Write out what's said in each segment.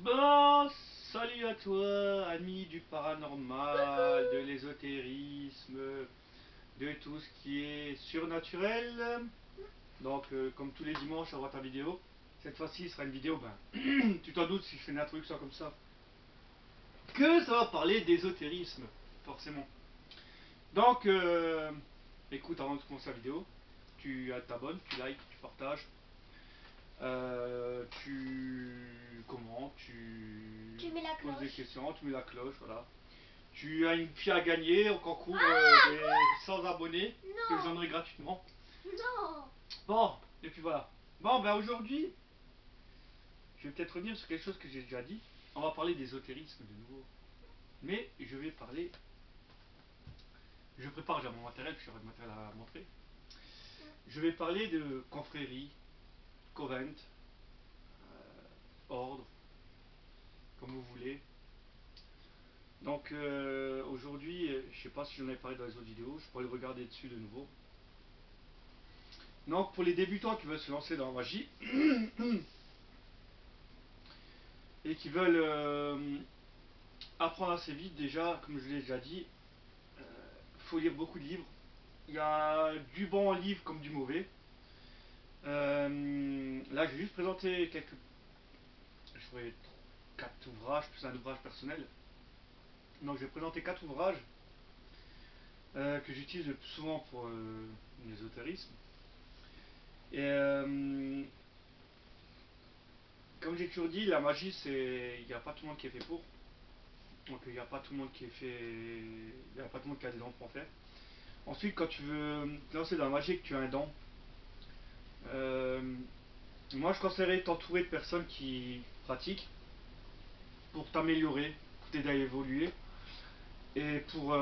Bon, salut à toi, ami du paranormal, de l'ésotérisme, de tout ce qui est surnaturel. Donc, comme tous les dimanches, on voit ta vidéo. Cette fois-ci, ce sera une vidéo, tu t'en doutes si je fais une introduction comme ça, que ça va parler d'ésotérisme, forcément. Donc, écoute, avant de commencer la vidéo, tu t'abonnes, tu likes, tu partages, tu commentes, Tu mets la poses des cloche. questions, tu mets la cloche, voilà. Tu as une fille à gagner au concours des 100 abonnés que je Non. donnerai gratuitement. Non. Bon, et puis voilà. Bon, ben aujourd'hui, je vais peut-être revenir sur quelque chose que j'ai déjà dit. On va parler d'ésotérisme de nouveau. Mais je vais parler. Je prépare déjà mon matériel, puis j'aurai du matériel à montrer. Je vais parler de confrérie, covent, ordre, comme vous voulez. Donc aujourd'hui, je sais pas si j'en avais parlé dans les autres vidéos, je pourrais le regarder dessus de nouveau. Donc pour les débutants qui veulent se lancer dans la magie et qui veulent apprendre assez vite, déjà, comme je l'ai déjà dit, il faut lire beaucoup de livres. Il y a du bon livre comme du mauvais. Là, je vais juste présenter quelques, je ferai 4 ouvrages plus un ouvrage personnel. Donc je vais présenter 4 ouvrages que j'utilise le plus souvent pour l'ésotérisme. Et comme j'ai toujours dit, la magie, c'est, il n'y a pas tout le monde qui est fait pour. Donc il n'y a pas tout le monde qui est fait, il n'y a pas tout le monde qui a des dons pour en faire. Ensuite, quand tu veux te lancer dans la magie et que tu as un don, euh, moi je conseillerais de t'entourer de personnes qui pratiquent pour t'améliorer, pour t'aider à évoluer et pour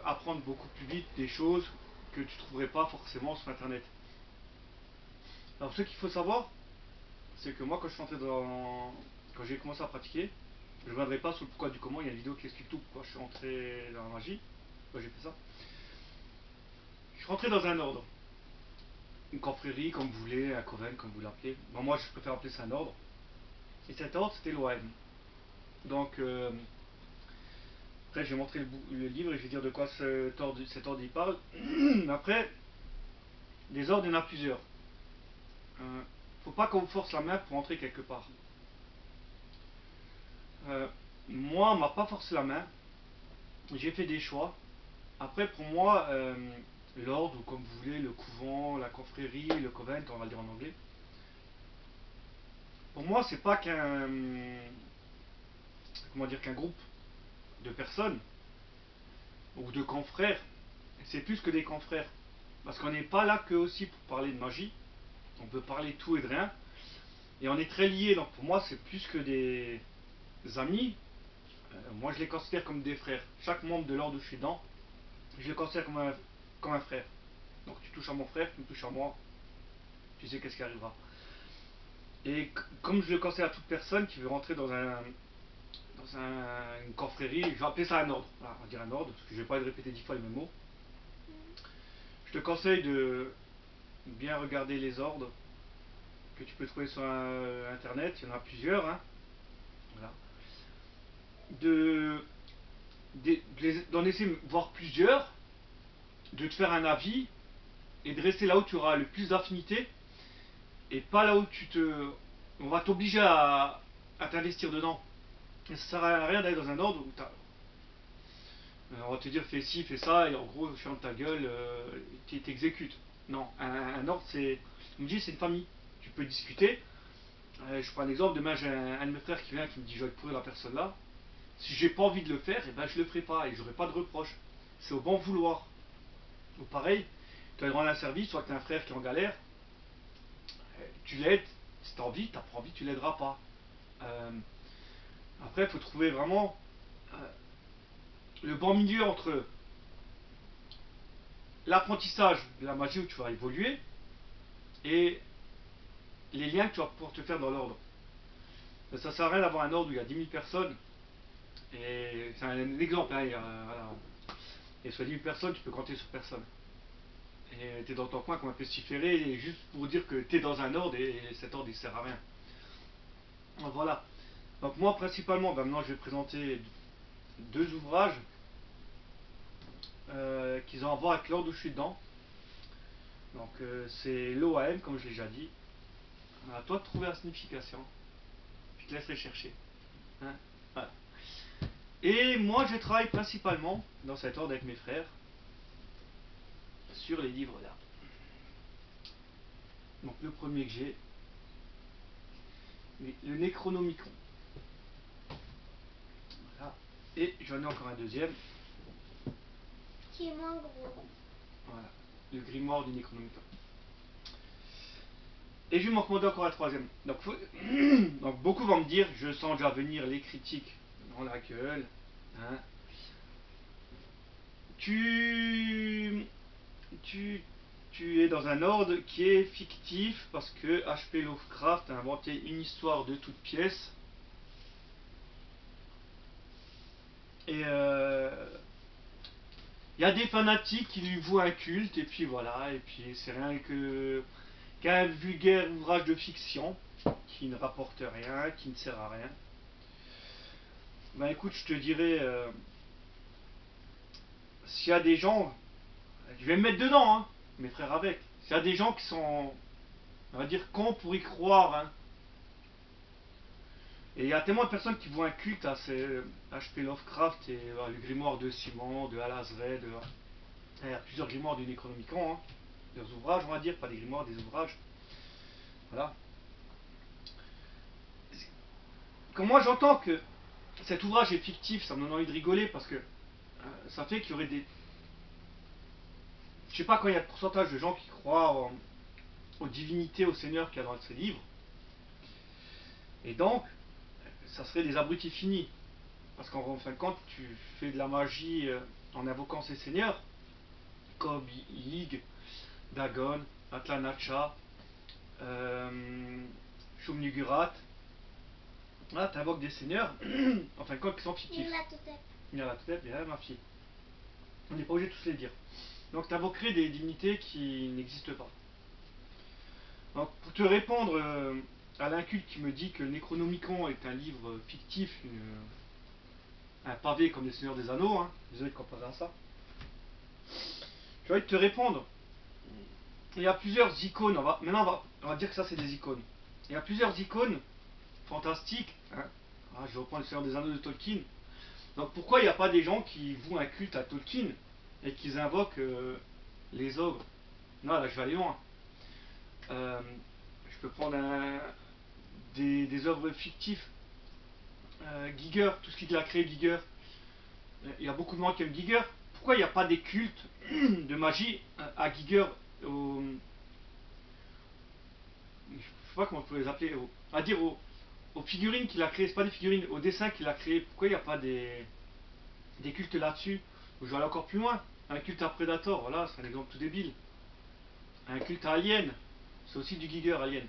apprendre beaucoup plus vite des choses que tu ne trouverais pas forcément sur internet. Alors ce qu'il faut savoir, c'est que moi quand je suis entré dans, quand j'ai commencé à pratiquer, je ne reviendrai pas sur le pourquoi du comment, il y a une vidéo qui explique tout pourquoi je suis entré dans la magie, pourquoi j'ai fait ça. Je suis rentré dans un ordre, une confrérie comme vous voulez, un coven comme vous l'appelez. Bon, moi je préfère appeler ça un ordre. Et cet ordre c'était l'OM. Donc après je vais montrer le livre et je vais dire de quoi cet ordre il parle. Après, des ordres il y en a plusieurs. Faut pas qu'on vous force la main pour entrer quelque part. Euh, Moi on m'a pas forcé la main, j'ai fait des choix. Après pour moi, l'ordre ou comme vous voulez, le couvent, la confrérie, le coven, on va le dire en anglais. Pour moi c'est pas qu'un, comment dire, qu'un groupe de personnes ou de confrères, c'est plus que des confrères. Parce qu'on n'est pas là que aussi pour parler de magie. On peut parler de tout et de rien. Et on est très liés. Donc pour moi, c'est plus que des amis. Moi, je les considère comme des frères. Chaque membre de l'ordre où je suis dedans, je le considère comme un frère. Donc tu touches à mon frère, tu me touches à moi. Tu sais qu'est-ce qui arrivera. Et comme je le considère à toute personne qui veut rentrer une confrérie, je vais appeler ça un ordre. Voilà, on va dire un ordre, parce que je ne vais pas le répéter 10 fois les mêmes mots. Je te conseille de bien regarder les ordres que tu peux trouver sur internet, il y en a plusieurs, hein. Voilà. De, d'en essayer de voir plusieurs, de te faire un avis et de rester là où tu auras le plus d'affinité et pas là où on va t'obliger à t'investir dedans. Ça sert à rien d'aller dans un ordre où on va te dire fais ci, fais ça, et en gros, ferme ta gueule, tu t'exécutes. Non, un ordre, c'est, comme je dis, c'est une famille. Tu peux discuter. Je prends un exemple, demain j'ai un de mes frères qui vient qui me dit je vais pourrir la personne là. Si j'ai pas envie de le faire, et ben je le ferai pas et j'aurai pas de reproche. C'est au bon vouloir. Ou pareil, tu as le droit à un service, soit que tu as un frère qui est en galère, tu l'aides, si tu as envie, tu n'as pas envie, tu l'aideras pas. Euh, Après, il faut trouver vraiment euh, le bon milieu entre l'apprentissage de la magie où tu vas évoluer et les liens que tu vas pouvoir te faire dans l'ordre. Ça ne sert à rien d'avoir un ordre où il y a 10 000 personnes. Et c'est un exemple, hein, voilà. Et sur 10 000 personnes, tu peux compter sur personne. Et t'es dans ton coin comme un pestiféré, juste pour dire que t'es dans un ordre et cet ordre il sert à rien. Voilà. Donc moi principalement, ben, maintenant je vais présenter deux ouvrages qui ont à voir avec l'ordre où je suis dedans. Donc c'est l'OAM comme je l'ai déjà dit. À toi de trouver la signification. Je te laisserai chercher. Hein, voilà. Et moi je travaille principalement dans cet ordre avec mes frères sur les livres là. Donc le premier que j'ai, le Necronomicon. Voilà. Et j'en ai encore un deuxième. Qui est moins gros. Voilà. Le grimoire du Necronomicon. Et je vais m'en recommander encore un troisième. Donc beaucoup vont me dire, je sens déjà venir les critiques dans la gueule. Hein. Tu es dans un ordre qui est fictif parce que H.P. Lovecraft a inventé une histoire de toute pièce. Et il y a des fanatiques qui lui vouent un culte, et puis voilà, et puis c'est rien qu'un vulgaire ouvrage de fiction qui ne rapporte rien, qui ne sert à rien. Ben écoute, je te dirais, s'il y a des gens, je vais me mettre dedans, hein, mes frères avec, s'il y a des gens qui sont, on va dire, cons pour y croire, hein, et il y a tellement de personnes qui vouent un culte à ces H.P. Lovecraft et le grimoire de Simon, de Al-Azray, il y a plusieurs grimoires du Necronomicon, hein, des ouvrages, on va dire, pas des grimoires, des ouvrages. Voilà. Quand moi j'entends que cet ouvrage est fictif, ça me donne envie de rigoler parce que ça fait qu'il y aurait des. Je sais pas quand il y a le pourcentage de gens qui croient aux divinités, au Seigneur qu'il y a dans ces livres. Et donc, ça serait des abrutis finis. Parce qu'en fin de compte, tu fais de la magie en invoquant ces seigneurs, comme Ig, Dagon, Atlanacha, Shumnugurat. Là, tu invoques des seigneurs, en fin de compte, qui sont fictifs. Nyarlathotep, bien ma fille. On n'est pas obligé de tous les dire. Donc, tu invoquerais des divinités qui n'existent pas. Donc, pour te répondre à l'inculte qui me dit que le Necronomicon est un livre fictif, un pavé comme les Seigneurs des Anneaux, hein, désolé de comparer à ça, je vais te répondre. Il y a plusieurs icônes, maintenant on va dire que ça c'est des icônes. Il y a plusieurs icônes fantastiques, hein. Je reprends le Seigneur des Anneaux de Tolkien. Donc pourquoi il n'y a pas des gens qui vouent un culte à Tolkien et qui invoquent les ogres? Non, là je vais aller loin. Je peux prendre des œuvres fictives. Giger, tout ce qu'il a créé, Giger. Il y a beaucoup de monde qui aime Giger. Pourquoi il n'y a pas des cultes de magie à Giger je ne sais pas comment on peut les appeler, aux figurines qu'il a créées, c'est pas des figurines, aux dessins qu'il a créés, pourquoi il n'y a pas des cultes là-dessus? Je vais aller encore plus loin, un culte à Predator, voilà, c'est un exemple tout débile. Un culte à Alien, c'est aussi du Giger Alien.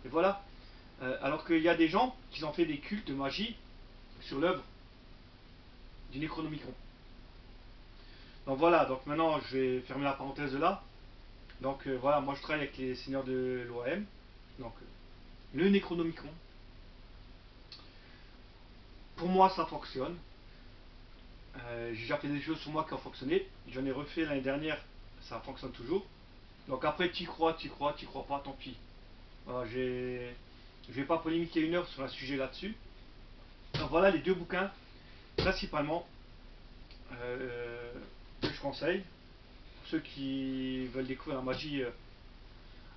Et voilà, alors qu'il y a des gens qui ont fait des cultes de magie sur l'œuvre du Necronomicon. Donc voilà, donc maintenant je vais fermer la parenthèse de là. Donc voilà, moi je travaille avec les seigneurs de l'OAM, donc le Necronomicon. Pour moi ça fonctionne. J'ai déjà fait des choses sur moi qui ont fonctionné. J'en ai refait l'année dernière, ça fonctionne toujours. Donc après, t'y crois pas, tant pis. Voilà, je vais pas polémiquer une heure sur un sujet là-dessus. Donc voilà les deux bouquins, principalement, que je conseille. Pour ceux qui veulent découvrir la magie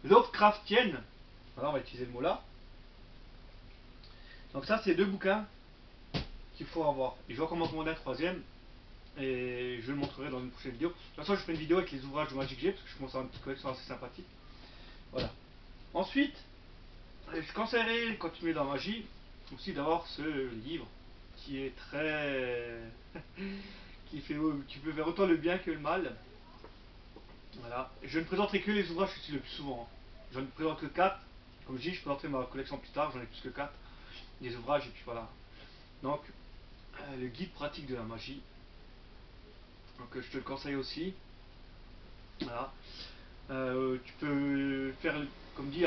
Lovecraftienne. Voilà, on va utiliser le mot là. Donc ça, c'est deux bouquins qu'il faut avoir. Et je vais encore m'en commander un troisième. Et je le montrerai dans une prochaine vidéo. De toute façon, je ferai une vidéo avec les ouvrages de Magic J parce que je commence à avoir une petite collection assez sympathique. Voilà. Ensuite, je conseillerais, quand tu mets dans la magie, aussi d'avoir ce livre qui est très. qui peut faire autant le bien que le mal. Voilà. Je ne présenterai que les ouvrages que je suis le plus souvent. Je ne présente que 4. Comme je dis, je présenterai ma collection plus tard, j'en ai plus que 4. Des ouvrages, et puis voilà. Donc, le guide pratique de la magie. Donc, je te le conseille aussi. Voilà. Tu peux faire, comme dit,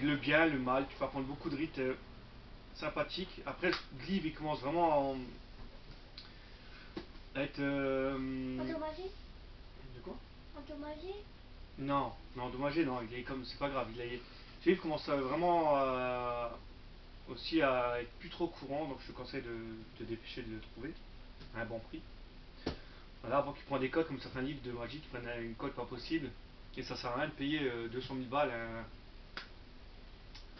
le bien, le mal. Tu peux apprendre beaucoup de rites sympathique. Après, le livre il commence vraiment à être. Endommagé? De quoi? Endommagé? Non, non, endommagé, non, il est comme. C'est pas grave. Le livre commence vraiment aussi à être plus trop courant, donc je te conseille de te dépêcher de le trouver à un bon prix. Voilà, avant qu'il prenne des codes comme certains livres de magie qui prennent une cote pas possible. Et ça sert à rien de payer 200 000 balles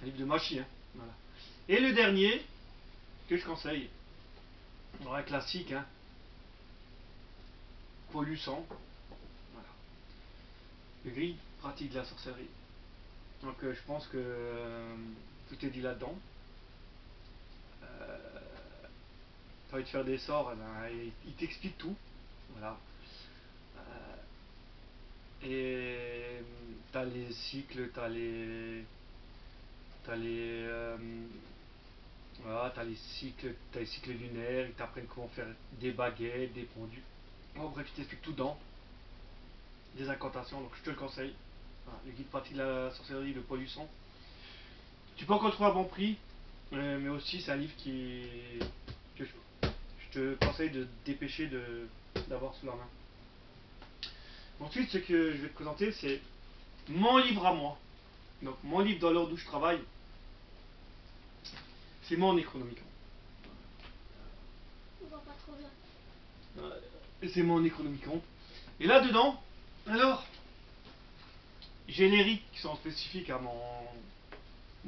un livre de magie. Hein. Voilà. Et le dernier que je conseille, un classique, hein, Polluant. Voilà. Le grille pratique de la sorcellerie. Donc je pense que tout est dit là-dedans. Tu envie de faire des sorts, eh ben, il t'explique tout. Voilà. Et t'as les cycles, t'as les, voilà, t'as les cycles lunaires, ils t'apprennent comment faire des baguettes, des produits. En bref, ils t'expliquent tout dedans, des incantations, donc je te le conseille. Voilà, le guide pratique de la sorcellerie de Polluant. Tu peux encore le trouver à bon prix, mais aussi c'est un livre que je te conseille de te dépêcher d'avoir sous la main. Ensuite, ce que je vais te présenter, c'est mon livre à moi. Donc, mon livre dans l'ordre où je travaille, c'est mon Necronomicon. On voit pas trop bien. C'est mon Necronomicon. Et là-dedans, alors, j'ai les rites qui sont spécifiques à mon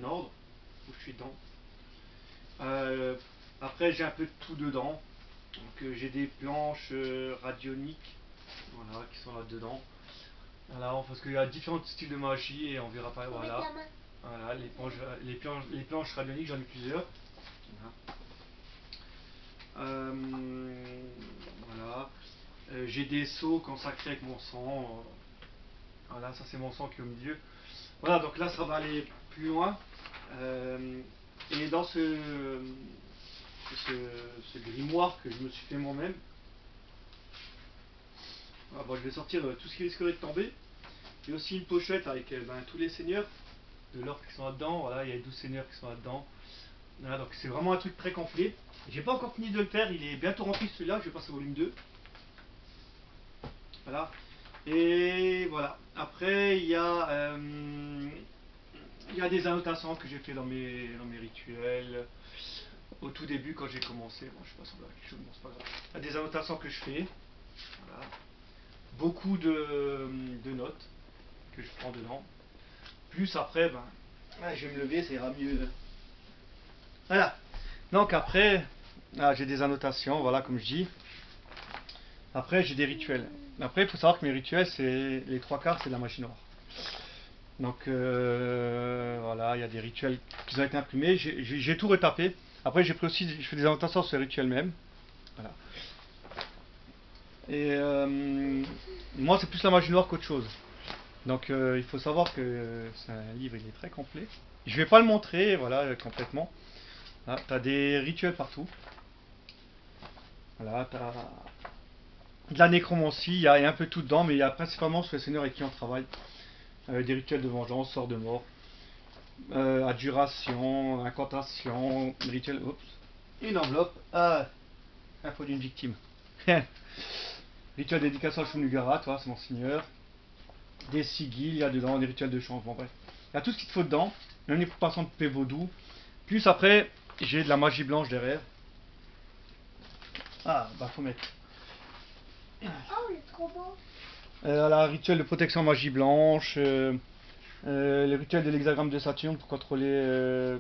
ordre, où je suis dedans. Après, j'ai un peu de tout dedans. Donc, j'ai des planches radioniques, voilà, qui sont là-dedans. Voilà, parce qu'il y a différents styles de magie et on verra pas. Voilà. Voilà, les planches radioniques, j'en ai plusieurs. Voilà. Voilà. J'ai des seaux consacrés avec mon sang. Voilà, ça c'est mon sang qui est au milieu. Voilà, donc là ça va aller plus loin. Et dans ce grimoire que je me suis fait moi-même, bon, je vais sortir tout ce qui risquerait de tomber. Il y a aussi une pochette avec tous les seigneurs de l'ordre qui sont là-dedans. Voilà, il y a 12 seigneurs qui sont là-dedans. Voilà, donc c'est vraiment un truc très complet. J'ai pas encore fini de le faire, il est bientôt rempli celui-là, je vais passer au volume 2. Voilà. Et voilà. Après, il y a des annotations que j'ai fait dans mes rituels. Au tout début, quand j'ai commencé, bon, je sais pas si on voit quelque chose, bon, c'est pas grave. Il y a des annotations que je fais. Voilà. Beaucoup de notes que je prends dedans. Plus après, je vais me lever, ça ira mieux. Voilà. Donc après, j'ai des annotations, voilà, comme je dis. Après, j'ai des rituels. Après, il faut savoir que mes rituels, c'est les trois quarts, c'est de la magie noire. Donc voilà, il y a des rituels qui ont été imprimés. J'ai tout retapé. Après, j'ai pris aussi, je fais des annotations sur les rituels même. Voilà. Et moi, c'est plus la magie noire qu'autre chose. Donc il faut savoir que c'est un livre, il est très complet. Je vais pas le montrer, voilà, complètement. Là, t'as des rituels partout. Voilà, t'as de la nécromancie, il y a un peu tout dedans, mais il y a principalement sur les seigneurs avec qui on travaille. Des rituels de vengeance, sort de mort, adjuration, incantation, rituel. Oups, une enveloppe. Info d'une victime. Rituel d'éducation à Shunugara, toi, c'est mon seigneur. Des sigils, il y a dedans, des rituels de changement, bref. Il y a tout ce qu'il te faut dedans, même les préparations de poupées vaudou. Plus après, j'ai de la magie blanche derrière. Faut mettre. Oh, il est trop beau. La rituel de protection magie blanche. Les rituels de l'hexagramme de Saturne pour contrôler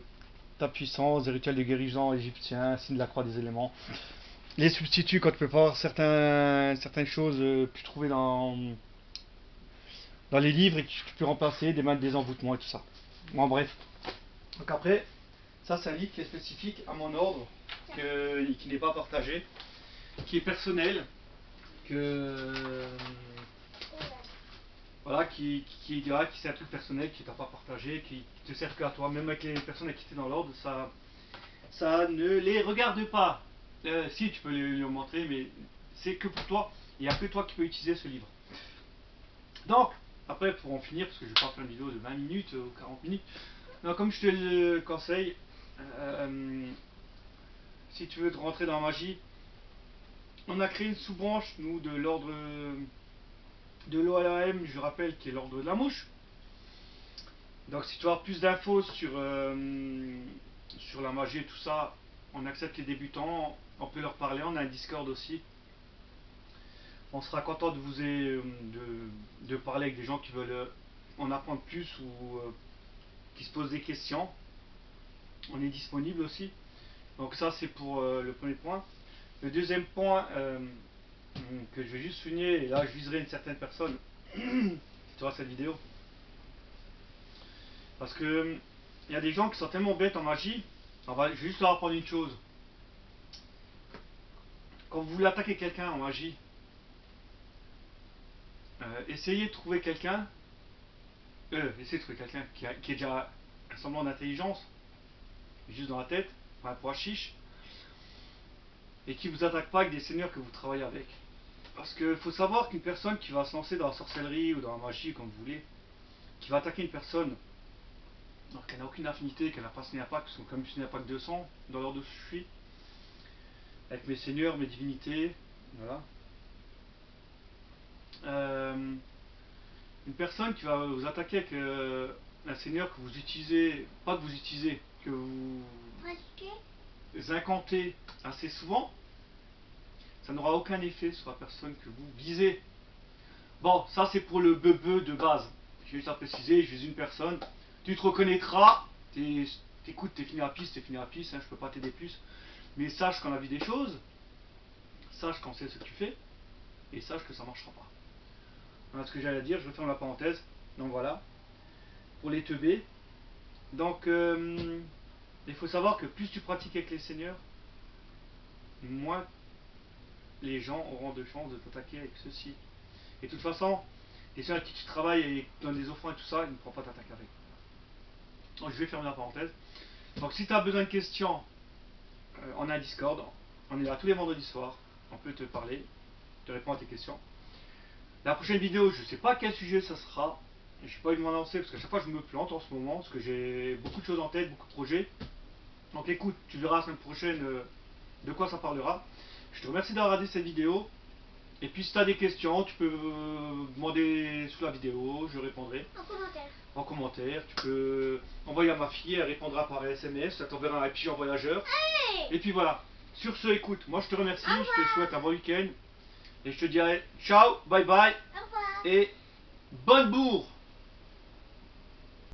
ta puissance, des rituels de guérison égyptiens, signe de la croix des éléments. Les substituts quand tu peux pas avoir certaines choses que tu trouvais dans les livres et que tu peux remplacer, des envoûtements et tout ça. Bon, bref. Donc après, ça c'est un livre qui est spécifique à mon ordre, qui n'est pas partagé, qui est personnel, voilà, qui c'est un truc personnel qui t'a pas partagé, qui te sert que à toi, même avec les personnes avec qui tu es dans l'ordre, ça ne les regarde pas. Si tu peux les montrer, mais c'est que pour toi, il n'y a que toi qui peux utiliser ce livre. Donc, après pour en finir, parce que je vais pas faire une vidéo de 20 minutes ou 40 minutes, donc, comme je te le conseille, si tu veux rentrer dans la magie, on a créé une sous-branche, nous, de l'ordre de l'OLAM, je rappelle, qui est l'ordre de la mouche. Donc si tu veux avoir plus d'infos sur la magie et tout ça, on accepte les débutants, on peut leur parler, on a un Discord aussi. On sera content de vous de parler avec des gens qui veulent en apprendre plus ou qui se posent des questions. On est disponible aussi. Donc ça c'est pour le premier point. Le deuxième point que je vais juste souligner, et là je viserai une certaine personne qui verra cette vidéo. Parce que il y a des gens qui sont tellement bêtes en magie. Je vais juste leur apprendre une chose. Quand vous voulez attaquer quelqu'un en magie, essayez de trouver quelqu'un qui a déjà un semblant d'intelligence, juste dans la tête, pas un poids chiche, et qui vous attaque pas avec des seigneurs que vous travaillez avec. Parce qu'il faut savoir qu'une personne qui va se lancer dans la sorcellerie ou dans la magie, comme vous voulez, qui va attaquer une personne alors qu'elle n'a aucune affinité, qu'elle n'a pas signé un pacte, parce que comme je signe un pacte 200, dans l'ordre où je suis, avec mes seigneurs, mes divinités, voilà. Une personne qui va vous attaquer avec un seigneur que vous utilisez, pas que vous utilisez, que vous incantez assez souvent, ça n'aura aucun effet sur la personne que vous visez. Bon, ça c'est pour le bebeu de base. J'ai juste à préciser, je vise une personne, tu te reconnaîtras, t'écoutes, t'es fini à piste, hein, je peux pas t'aider plus. Mais sache qu'on a vu des choses, sache qu'on sait ce que tu fais, et sache que ça marchera pas. Voilà ce que j'allais dire, je referme la parenthèse. Donc voilà, pour les teubés. Donc il faut savoir que plus tu pratiques avec les seigneurs, moins les gens auront de chances de t'attaquer avec ceci. Et de toute façon, les seigneurs avec qui tu travailles et qui donnent des offrandes et tout ça, ils ne pourront pas t'attaquer avec. Donc je vais fermer la parenthèse. Donc si tu as besoin de questions, on a un Discord, on est là tous les vendredis soirs, on peut te parler, te répondre à tes questions. La prochaine vidéo, je ne sais pas quel sujet ça sera, je n'ai pas eu de m'en lancer parce qu'à chaque fois je me plante en ce moment, parce que j'ai beaucoup de choses en tête, beaucoup de projets. Donc écoute, tu verras la semaine prochaine de quoi ça parlera. Je te remercie d'avoir regardé cette vidéo. Et puis si tu as des questions, tu peux demander sous la vidéo, je répondrai. En commentaire. Tu peux envoyer à ma fille, elle répondra par SMS, ça t'enverra un pigeon voyageur. Hey, et puis voilà. Sur ce, écoute, moi je te remercie, je te souhaite un bon week-end. Et je te dirai ciao, bye bye, et bonne bourre.